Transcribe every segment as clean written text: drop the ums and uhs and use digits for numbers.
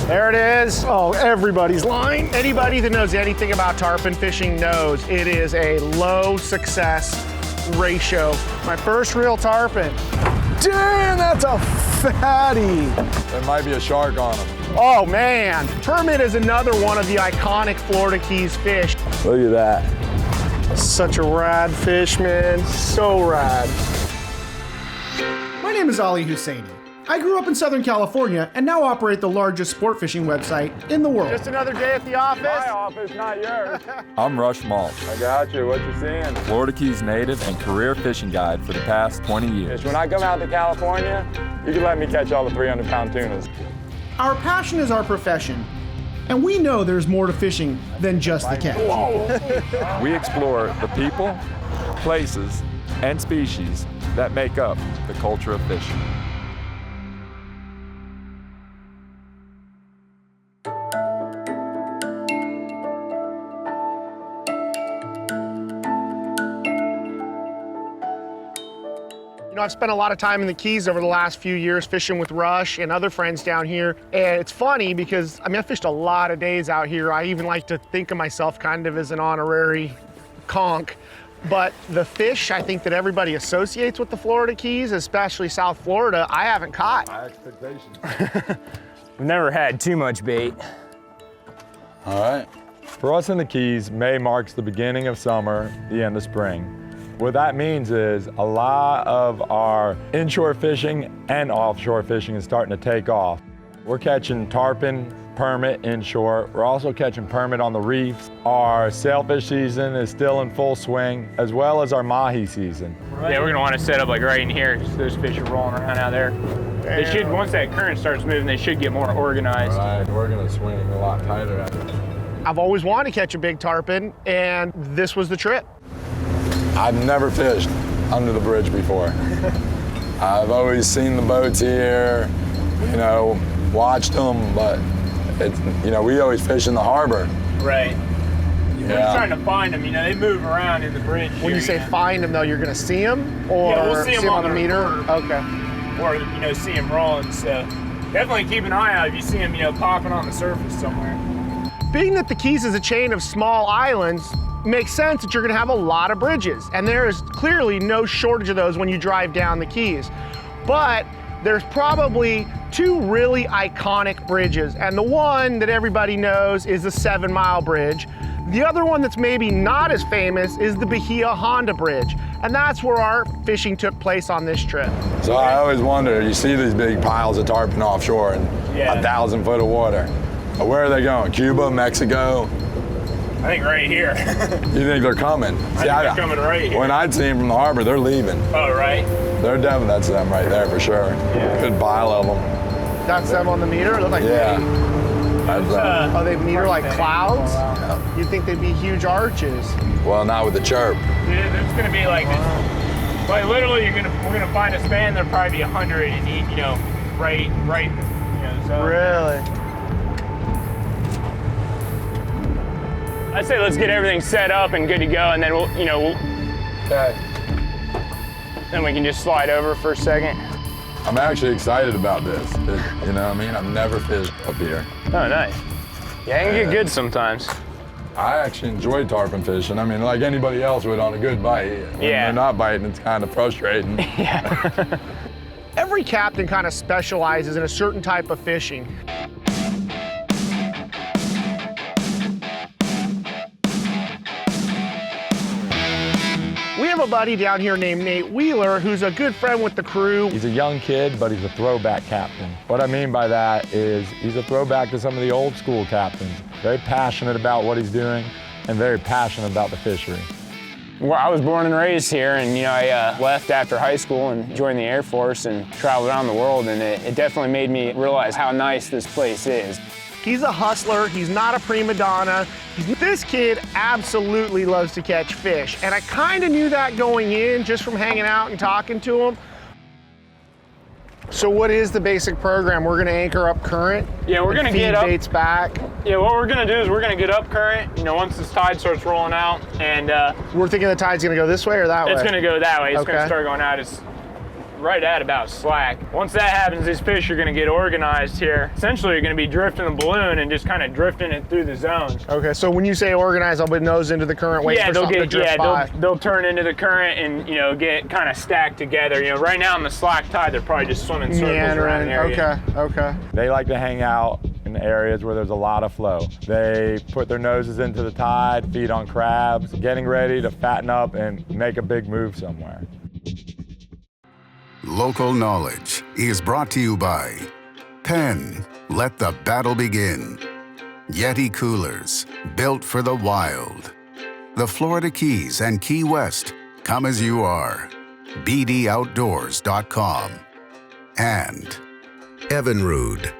There it is. Oh, everybody's line. Anybody that knows anything about tarpon fishing knows it is a low success ratio. My first real tarpon. Damn, that's a fatty. There might be a shark on him. Oh man, permit is another one of the iconic Florida Keys fish. Look at that. Such a rad fish, man, so rad. My name is Ali Hussainy. I grew up in Southern California and now operate the largest sport fishing website in the world. Just another day at the office. My office, not yours. I'm Rush Maltz. I got you. What you seeing? Florida Keys native and career fishing guide for the past 20 years. When I come out to California, you can let me catch all the 300-pound tunas. Our passion is our profession, and we know there's more to fishing than just the catch. We explore the people, places, and species that make up the culture of fishing. You know, I've spent a lot of time in the Keys over the last few years fishing with Rush and other friends down here. And it's funny because, I mean, I fished a lot of days out here. I even like to think of myself kind of as an honorary conch. But the fish, I think, that everybody associates with the Florida Keys, especially South Florida, I haven't caught. My expectations. We've never had too much bait. All right. For us in the Keys, May marks the beginning of summer, the end of spring. What that means is a lot of our inshore fishing and offshore fishing is starting to take off. We're catching tarpon, permit inshore. We're also catching permit on the reefs. Our sailfish season is still in full swing, as well as our mahi season. Yeah, we're gonna want to set up like right in here because those fish are rolling around out there. They should, once that current starts moving, they should get more organized. Right, we're gonna swing a lot tighter at it. I've always wanted to catch a big tarpon, and this was the trip. I've never fished under the bridge before. I've always seen the boats here, you know, watched them, but it's, you know, we always fish in the harbor. Right. Yeah. We're just trying to find them. You know, they move around in the bridge. When you say find them, though, you're going to see them? Or yeah, we'll see them on the meter? Okay. Or, you know, see them rolling. So definitely keep an eye out if you see them, you know, popping on the surface somewhere. Being that the Keys is a chain of small islands, makes sense that you're going to have a lot of bridges. And there is clearly no shortage of those when you drive down the Keys. But there's probably two really iconic bridges. And the one that everybody knows is the 7 Mile Bridge. The other one that's maybe not as famous is the Bahia Honda Bridge. And that's where our fishing took place on this trip. So I always wonder, you see these big piles of tarpon offshore and 1,000 foot of water. Where are they going? Cuba, Mexico? I think right here. You think they're coming? They're coming right here. When I'd see them from the harbor, they're leaving. Oh, right? They're definitely, that's them right there for sure. Yeah. Good pile of them. That's them on the meter? Look like That's oh, they meter like perfect. clouds? Yeah. You'd think they'd be huge arches. Well, not with the chirp. Yeah, there's gonna be like this. Like literally, we're gonna find a span. There'll probably be 100 in each, you know, right, you know. So Really? I'd say let's get everything set up and good to go, and then we'll, you know, Okay. then we can just slide over for a second. I'm actually excited about this. You know what I mean? I've never fished up here. Oh, nice. Yeah, it can get good sometimes. I actually enjoy tarpon fishing. I mean, like anybody else would on a good bite. When they're not biting, it's kind of frustrating. Yeah. Every captain kind of specializes in a certain type of fishing. We have a buddy down here named Nate Wheeler who's a good friend with the crew. He's a young kid, but he's a throwback captain. What I mean by that is he's a throwback to some of the old school captains. Very passionate about what he's doing and very passionate about the fishery. Well, I was born and raised here, and you know, I left after high school and joined the Air Force and traveled around the world, and it definitely made me realize how nice this place is. He's a hustler, he's not a prima donna. This kid absolutely loves to catch fish, and I kind of knew that going in just from hanging out and talking to him. So what is the basic program? We're gonna anchor up current? Yeah, we're gonna get up. Baits back? Yeah, what we're gonna do is we're gonna get up current, you know, once this tide starts rolling out, and we're thinking the tide's gonna go this way or that way? it's gonna go that way. It's Okay. gonna start going out as right at about slack. Once that happens, these fish are gonna get organized here. Essentially, you're gonna be drifting the balloon and just kind of drifting it through the zones. Okay, so when you say organize, they'll be nose into the current, wait for something to drift by. They'll turn into the current and, you know, get kind of stacked together. You know, right now in the slack tide, they're probably just swimming circles around an area. Okay. They like to hang out in areas where there's a lot of flow. They put their noses into the tide, feed on crabs, getting ready to fatten up and make a big move somewhere. Local knowledge is brought to you by PENN, let the battle begin. Yeti coolers, built for the wild. The Florida Keys and Key West, come as you are. BDOutdoors.com. And Evinrude.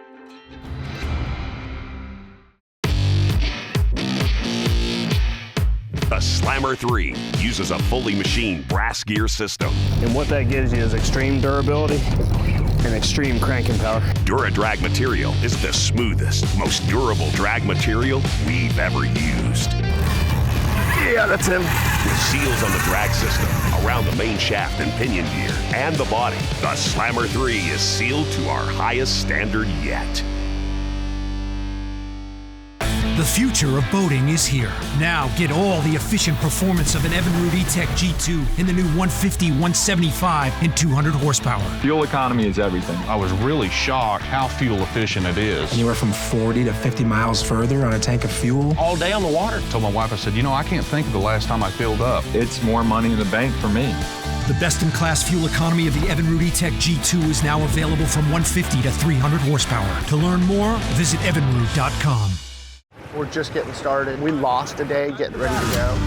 The Slammer 3 uses a fully machined brass gear system. And what that gives you is extreme durability and extreme cranking power. DuraDrag material is the smoothest, most durable drag material we've ever used. Yeah, that's him. With seals on the drag system, around the main shaft and pinion gear, and the body, the Slammer 3 is sealed to our highest standard yet. The future of boating is here. Now get all the efficient performance of an Evinrude E-Tech G2 in the new 150, 175, and 200 horsepower. Fuel economy is everything. I was really shocked how fuel efficient it is. Anywhere from 40 to 50 miles further on a tank of fuel. All day on the water. I told my wife, I said, you know, I can't think of the last time I filled up. It's more money in the bank for me. The best-in-class fuel economy of the Evinrude E-Tech G2 is now available from 150 to 300 horsepower. To learn more, visit evinrude.com. We're just getting started. We lost a day getting ready to go.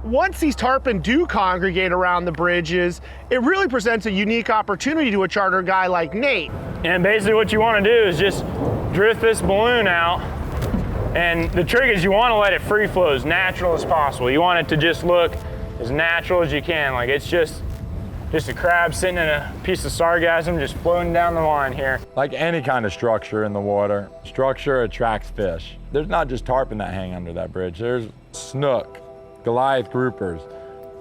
Once these tarpon do congregate around the bridges, it really presents a unique opportunity to a charter guy like Nate. And basically what you want to do is just drift this balloon out, and the trick is you want to let it free flow as natural as possible. You want it to just look as natural as you can, like it's just a crab sitting in a piece of sargassum just floating down the line here. Like any kind of structure in the water, structure attracts fish. There's not just tarpon that hang under that bridge. There's snook, Goliath groupers,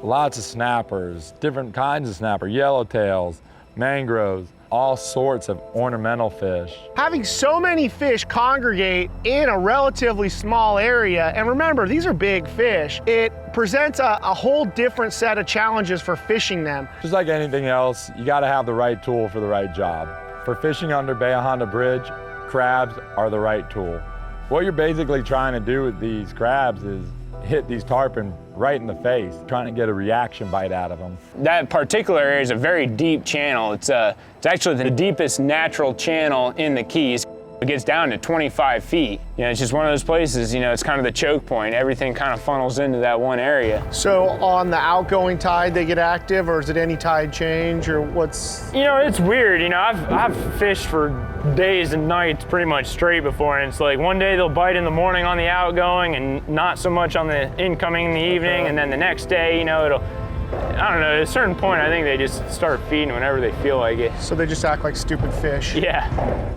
lots of snappers, different kinds of snapper, yellowtails, mangroves, all sorts of ornamental fish. Having so many fish congregate in a relatively small area, and remember, these are big fish, it presents a whole different set of challenges for fishing them. Just like anything else, you gotta have the right tool for the right job. For fishing under Bahia Honda Bridge, crabs are the right tool. What you're basically trying to do with these crabs is hit these tarpon right in the face, trying to get a reaction bite out of them. That particular area is a very deep channel. It's actually the deepest natural channel in the Keys. It gets down to 25 feet. You know, it's just one of those places, you know, it's kind of the choke point. Everything kind of funnels into that one area. So on the outgoing tide, they get active, or is it any tide change, or what's? You know, it's weird. You know, I've fished for days and nights pretty much straight before, and it's like one day they'll bite in the morning on the outgoing and not so much on the incoming in the evening, and then the next day, you know, I don't know, at a certain point, I think they just start feeding whenever they feel like it. So they just act like stupid fish. Yeah.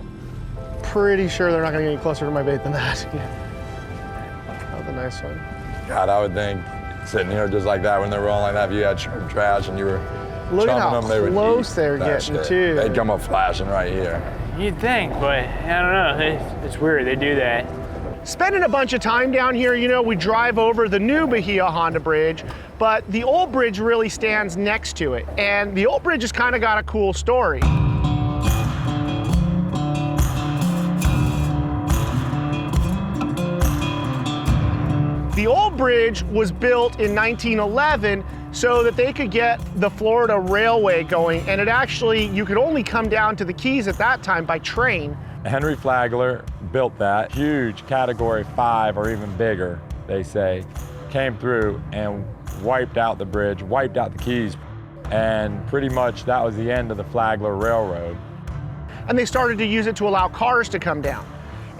Pretty sure they're not gonna get any closer to my bait than that. That was a nice one. God, I would think sitting here just like that when they're rolling like that, if you had shrimp trash and you were Look at chumping how them, they would close eat they're that getting shit. too. They'd come up flashing right here. You'd think, but I don't know, it's weird, they do that. Spending a bunch of time down here, you know, we drive over the new Bahia Honda Bridge, but the old bridge really stands next to it. And the old bridge has kind of got a cool story. The old bridge was built in 1911 so that they could get the Florida Railway going, and it actually, you could only come down to the Keys at that time by train. Henry Flagler built that, huge Category 5 or even bigger, they say, came through and wiped out the bridge, wiped out the Keys, and pretty much that was the end of the Flagler Railroad. and they started to use it to allow cars to come down.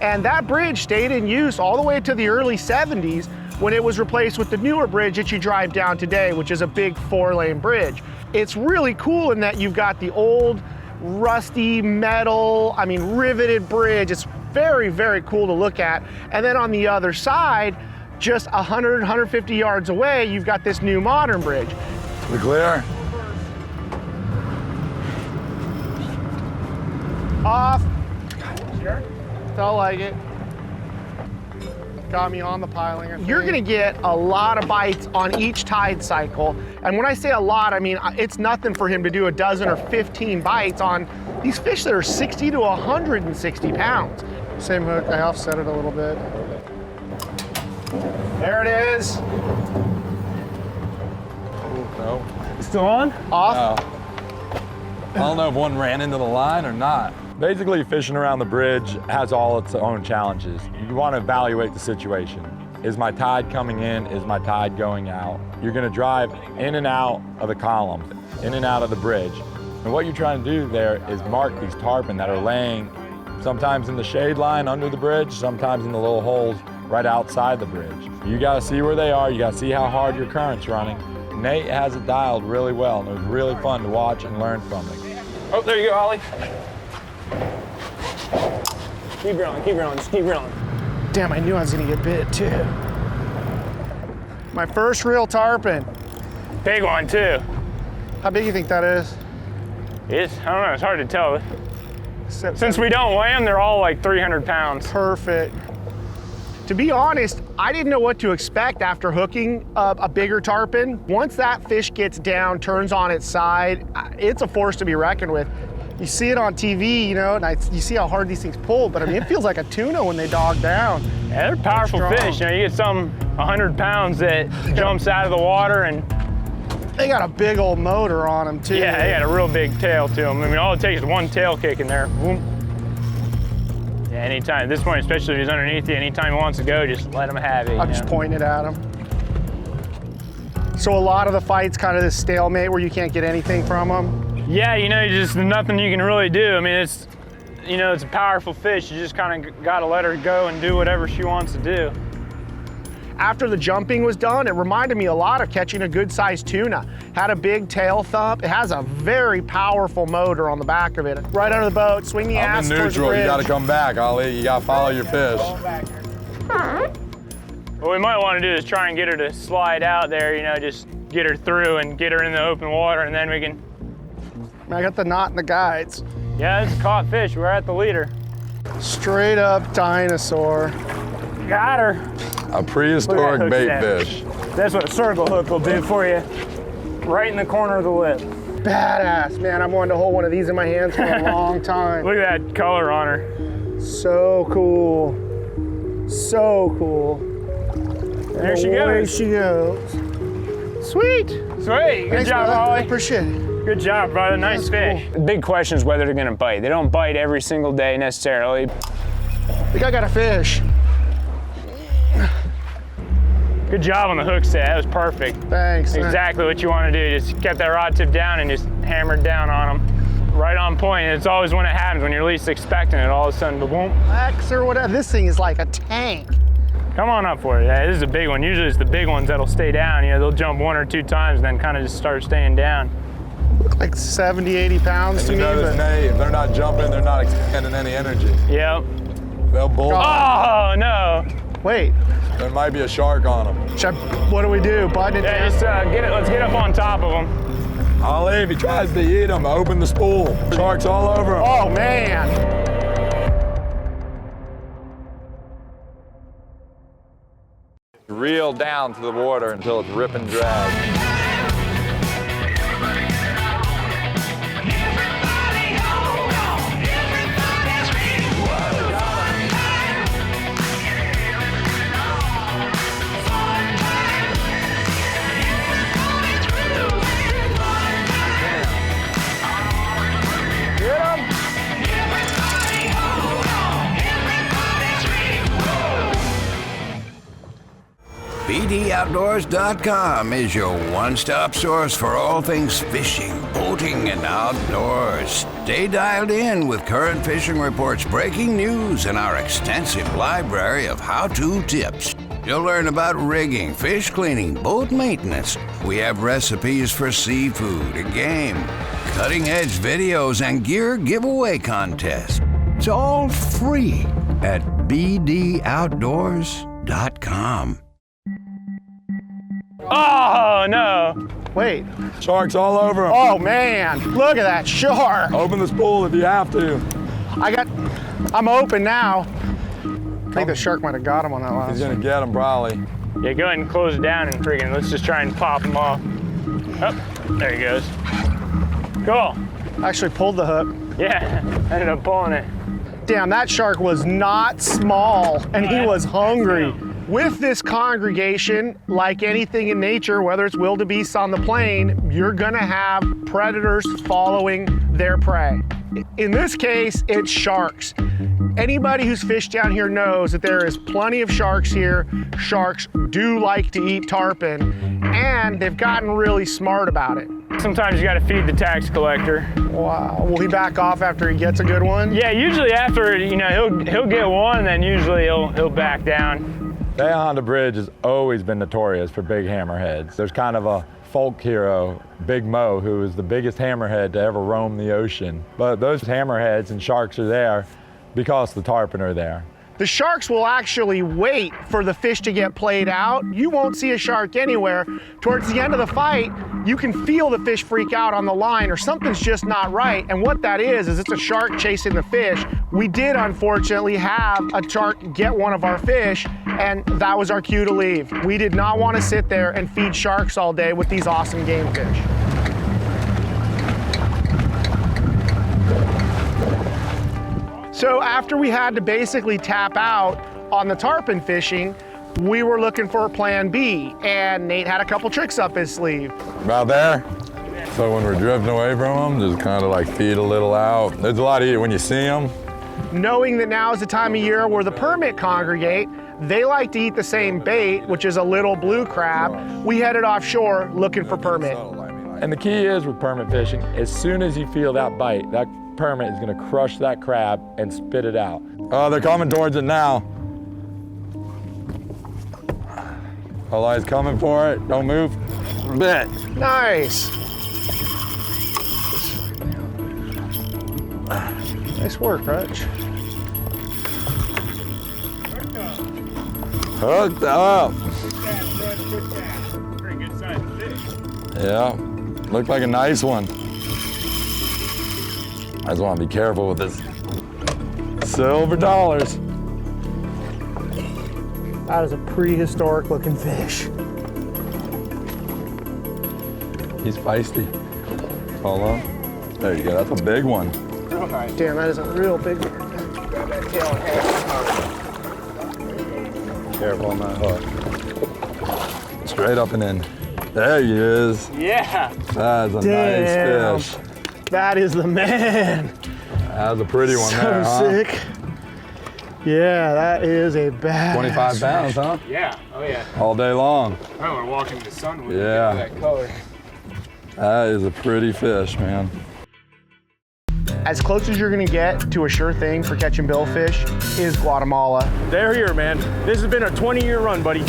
And that bridge stayed in use all the way to the early 70s when it was replaced with the newer bridge that you drive down today, which is a big 4-lane bridge. It's really cool in that you've got the old rusty metal, riveted bridge. It's very, very cool to look at. And then on the other side, just 100, 150 yards away, you've got this new modern bridge. We clear? Off. Sure. Felt like it. Got me on the piling. You're gonna get a lot of bites on each tide cycle. And when I say a lot, I mean, it's nothing for him to do a dozen or 15 bites on these fish that are 60 to 160 pounds. Same hook, I offset it a little bit. There it is. No. Still on? Off. I don't know if one ran into the line or not. Basically, fishing around the bridge has all its own challenges. You want to evaluate the situation. Is my tide coming in? Is my tide going out? You're going to drive in and out of the column, in and out of the bridge. And what you're trying to do there is mark these tarpon that are laying sometimes in the shade line under the bridge, sometimes in the little holes right outside the bridge. You got to see where they are. You got to see how hard your current's running. Nate has it dialed really well, and it was really fun to watch and learn from him. Oh, there you go, Ollie. Keep reeling, just keep reeling. Damn, I knew I was gonna get bit too. My first real tarpon. Big one too. How big do you think that is? I don't know, it's hard to tell. Since we don't weigh them, they're all like 300 pounds. Perfect. To be honest, I didn't know what to expect after hooking a bigger tarpon. Once that fish gets down, turns on its side, it's a force to be reckoned with. You see it on TV, and you see how hard these things pull, but it feels like a tuna when they dog down. Yeah, they're powerful fish. You get some 100 pounds that jumps out of the water, and they got a big old motor on them too. Yeah, they got a real big tail to them. All it takes is one tail kick in there. Boom. Yeah, anytime, at this point, especially if he's underneath you, anytime he wants to go, just let him have it. I'm just pointing it at him. So a lot of the fights kind of this stalemate where you can't get anything from them? Yeah, just nothing you can really do. It's a powerful fish. You just kind of got to let her go and do whatever she wants to do. After the jumping was done, it reminded me a lot of catching a good-sized tuna. Had a big tail thump. It has a very powerful motor on the back of it. Right under the boat, swing the ass I'm in neutral, you gotta come back, Ollie. You gotta follow your fish. What we might want to do is try and get her to slide out there, just get her through and get her in the open water, and then we can... I got the knot in the guides. Yeah, it's a caught fish. We're at the leader. Straight up dinosaur. Got her. A prehistoric bait fish. That's what a circle hook will do for you. Right in the corner of the lip. Badass, man. I've wanted to hold one of these in my hands for a long time. Look at that color on her. So cool. So cool. There she goes. There she goes. Sweet. Sweet. Good job, Ollie. Appreciate it. Good job, brother. Nice fish. Cool. The big question is whether they're gonna bite. They don't bite every single day necessarily. I think I got a fish. Good job on the hook set. That was perfect. Thanks. Exactly what you want to do. Just kept that rod tip down and just hammered down on them. Right on point. It's always when it happens, when you're least expecting it, all of a sudden, boom. X or whatever. This thing is like a tank. Come on up for it. Yeah, this is a big one. Usually it's the big ones that'll stay down. They'll jump 1 or 2 times and then kind of just start staying down. Like 70, 80 pounds to me. Notice, Nate, if they're not jumping, they're not expending any energy. Yep. They'll bolt. Oh, no. Wait. There might be a shark on them. What do we do? Button it down? Just let's get up on top of them. Ollie, if he tries to eat them, open the spool. Sharks all over him. Oh, man. Reel down to the water until it's rip and drag. BDOutdoors.com is your one-stop source for all things fishing, boating, and outdoors. Stay dialed in with current fishing reports, breaking news, and our extensive library of how-to tips. You'll learn about rigging, fish cleaning, boat maintenance. We have recipes for seafood and game, cutting-edge videos, and gear giveaway contests. It's all free at BDOutdoors.com. Oh, no. Wait. Sharks all over them. Oh, man. Look at that shark. Open this pool if you have to. I'm open now. I think the shark might have got him on that last He's gonna get him probably. Yeah, go ahead and close it down and freaking, let's just try and pop him off. Oh, there he goes. Cool. Actually pulled the hook. Yeah, ended up pulling it. Damn, that shark was not small, and he was hungry. With this congregation, like anything in nature, whether it's wildebeests on the plain, you're gonna have predators following their prey. In this case, it's sharks. Anybody who's fished down here knows that there is plenty of sharks here. Sharks do like to eat tarpon, and they've gotten really smart about it. Sometimes you gotta feed the tax collector. Wow, will he back off after he gets a good one? Yeah, usually after, he'll get one, then usually he'll back down. Bahia Honda Bridge has always been notorious for big hammerheads. There's kind of a folk hero, Big Mo, who is the biggest hammerhead to ever roam the ocean. But those hammerheads and sharks are there because the tarpon are there. The sharks will actually wait for the fish to get played out. You won't see a shark anywhere. Towards the end of the fight, you can feel the fish freak out on the line or something's just not right. And what that is it's a shark chasing the fish. We did unfortunately have a shark get one of our fish, and that was our cue to leave. We did not want to sit there and feed sharks all day with these awesome game fish. So after we had to basically tap out on the tarpon fishing, we were looking for a plan B, and Nate had a couple tricks up his sleeve. About there? So when we're drifting away from them, just kind of like feed a little out. There's a lot easier when you see them. Knowing that now is the time of year where the permit congregate, they like to eat the same bait, which is a little blue crab. We headed offshore looking for permit. And the key is with permit fishing, as soon as you feel that bite, that permit is gonna crush that crab and spit it out. Oh, they're coming towards it now. Oh, he's coming for it. Don't move. Bit. Nice. Nice work, Rutch. Hooked up. Pretty good size fish. Yeah, looked like a nice one. I just want to be careful with this silver dollars. That is a prehistoric looking fish. He's feisty. Hold on. There you go, that's a big one. Damn, that is a real big one. Careful on that hook. Straight up and in. There he is. Yeah. That's a Damn. nice fish. That is the man. That's a pretty one there, huh? So sick. Yeah, that is a bad. 25 pounds, huh? Yeah, oh yeah. All day long. I want to walk in the sun with Yeah. that color. That is a pretty fish, man. As close as you're gonna get to a sure thing for catching billfish is Guatemala. They're here, man. This has been a 20-year run, buddy.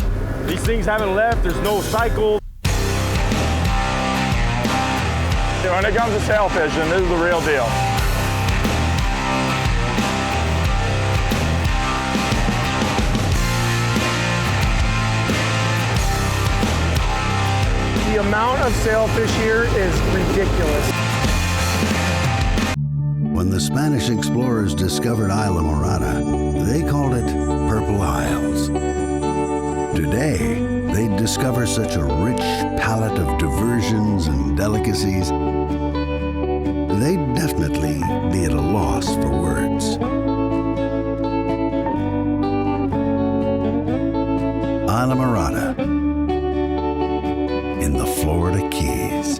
These things haven't left. There's no cycle. When it comes to sail fishing, this is the real deal. The amount of sailfish here is ridiculous. When the Spanish explorers discovered Isla Morada, they called it Purple Isles. Today, they discover such a rich palette of diversions and delicacies, they'd definitely be at a loss for words. Isla Morada in the Florida Keys.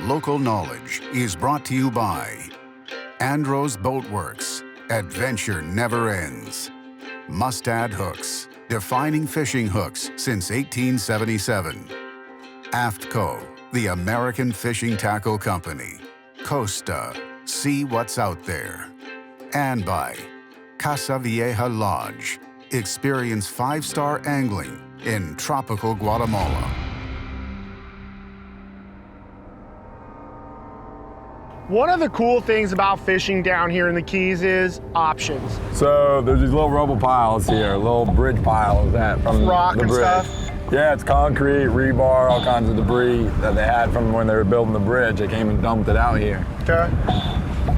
Local knowledge is brought to you by ANDROS Boatworks, Adventure never ends. Mustad hooks, defining fishing hooks since 1877. AFTCO, the American Fishing Tackle Company. Costa, see what's out there. And by Casa Vieja Lodge, experience 5-star angling in tropical Guatemala. One of the cool things about fishing down here in the Keys is options. So there's these little rubble piles here, little bridge piles that from Rock the and bridge. stuff? Yeah, it's concrete, rebar, all kinds of debris that they had from when they were building the bridge. They came and dumped it out here. Okay.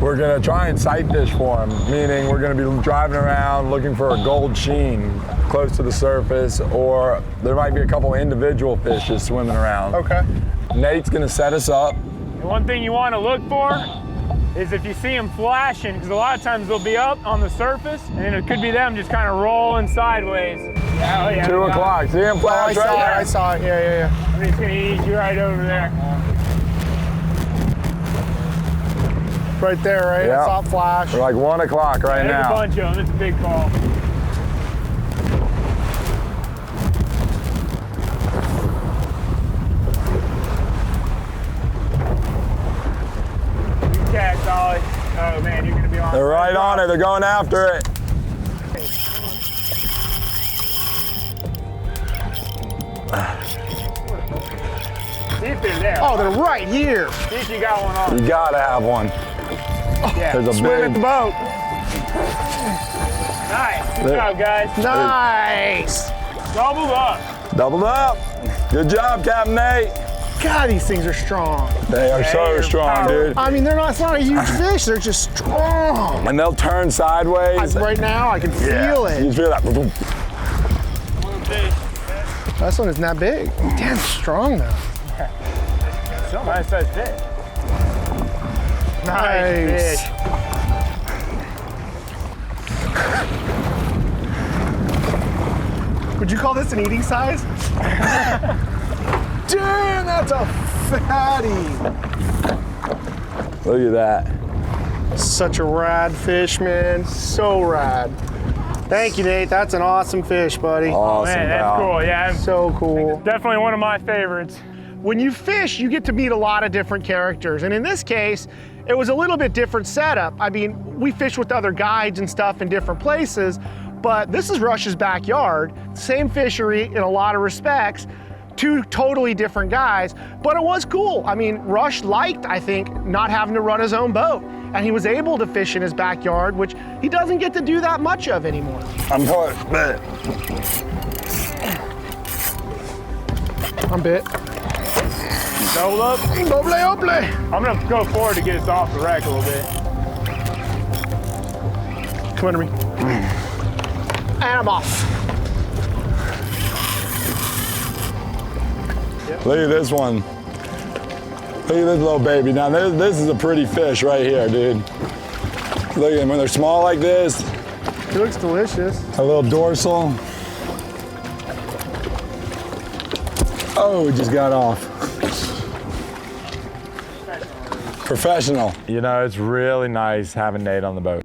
We're gonna try and sight fish for them, meaning we're gonna be driving around looking for a gold sheen close to the surface, or there might be a couple individual fish just swimming around. Okay. Nate's gonna set us up. And one thing you want to look for is if you see them flashing, because a lot of times they'll be up on the surface, and it could be them just kind of rolling sideways. Yeah, oh yeah, 2 o'clock. See him flash right there? I saw it. Yeah. I'm just gonna eat you right over there. Right there, right? Yeah. I saw it flash. We're like 1 o'clock right There's now. a bunch of them. It's a big call. Catch, Ollie. Oh man, you're gonna be on. They're right on it. They're going after it. See if they're there. Oh, they're right here. See if you got one on. You gotta have one. Yeah. There's a Swim big. at the boat. Nice. Good job, guys. Nice. Doubled up. Doubled up. Good job, Captain Nate. God, these things are strong. They are so strong, dude. I mean, it's not a huge fish. They're just strong. And they'll turn sideways. Right now, I can feel it. You feel that? This one isn't that big. Damn strong though. Some nice size fish. Nice. Fish. Would you call this an eating size? Damn, that's a fatty. Look at that. Such a rad fish, man. So rad. Thank you, Nate. That's an awesome fish, buddy. Awesome, Man, that's pal. cool. Yeah, So cool. definitely one of my favorites. When you fish, you get to meet a lot of different characters. And in this case, it was a little bit different setup. I mean, we fish with other guides and stuff in different places, but this is Rush's backyard. Same fishery in a lot of respects. 2 totally different guys, but it was cool. I mean, Rush liked, I think, not having to run his own boat. And he was able to fish in his backyard, which he doesn't get to do that much of anymore. I'm bit. I'm bit. Double up. Doble. I'm gonna go forward to get us off the wreck a little bit. Come under me. And I'm off. Look at this one. Look at this little baby. Now this is a pretty fish right here, dude. Look at them when they're small like this. He looks delicious. A little dorsal. Oh, it just got off. Professional. You know, it's really nice having Nate on the boat.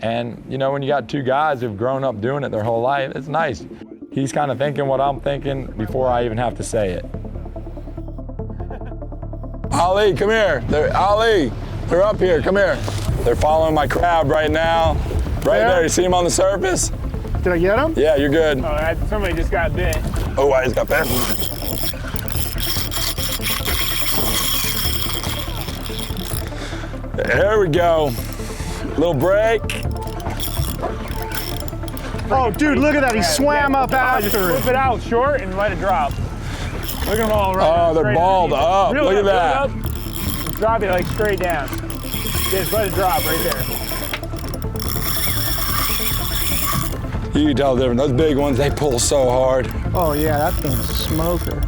And you know, when you got 2 guys who've grown up doing it their whole life, it's nice. He's kind of thinking what I'm thinking before I even have to say it. Ali, come here. Ali, they're up here, come here. They're following my crab right now. Right there, you see him on the surface? Did I get him? Yeah, you're good. Oh, somebody just got bit. Oh, I just got bit. There we go. Little break. Oh, dude, look at that. He swam up Just after flip it. it out short and let it drop. Look at them all right. Oh, they're balled up. Reel Look at that. reel it up. Drop it like straight down. Just let it drop right there. You can tell the difference. Those big ones, they pull so hard. Oh, yeah, that thing's a smoker.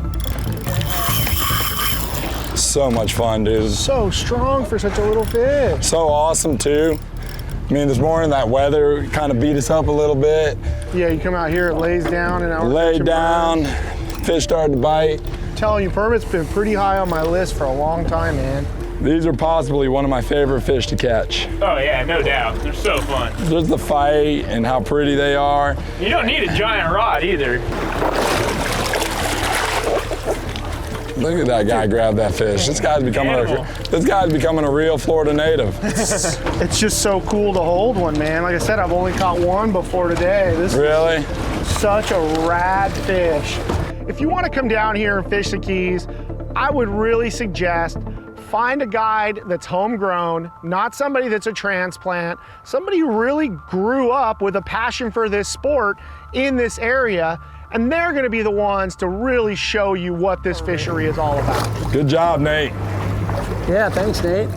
So much fun, dude. So strong for such a little fish. So awesome, too. I mean, this morning that weather kind of beat us up a little bit. Yeah, you come out here, it lays down, and out. Laid down, fish started to bite. I'm telling you, permit's been pretty high on my list for a long time, man. These are possibly one of my favorite fish to catch. Oh yeah, no doubt. They're so fun. Just the fight and how pretty they are. You don't need a giant rod either. Look at that guy grab that fish. This guy's becoming a real Florida native. It's just so cool to hold one, man. Like I said, I've only caught one before today. This really? is such a rad fish. If you want to come down here and fish the Keys, I would really suggest find a guide that's homegrown, not somebody that's a transplant, somebody who really grew up with a passion for this sport in this area, and they're gonna be the ones to really show you what this fishery is all about. Good job, Nate. Yeah, thanks, Nate.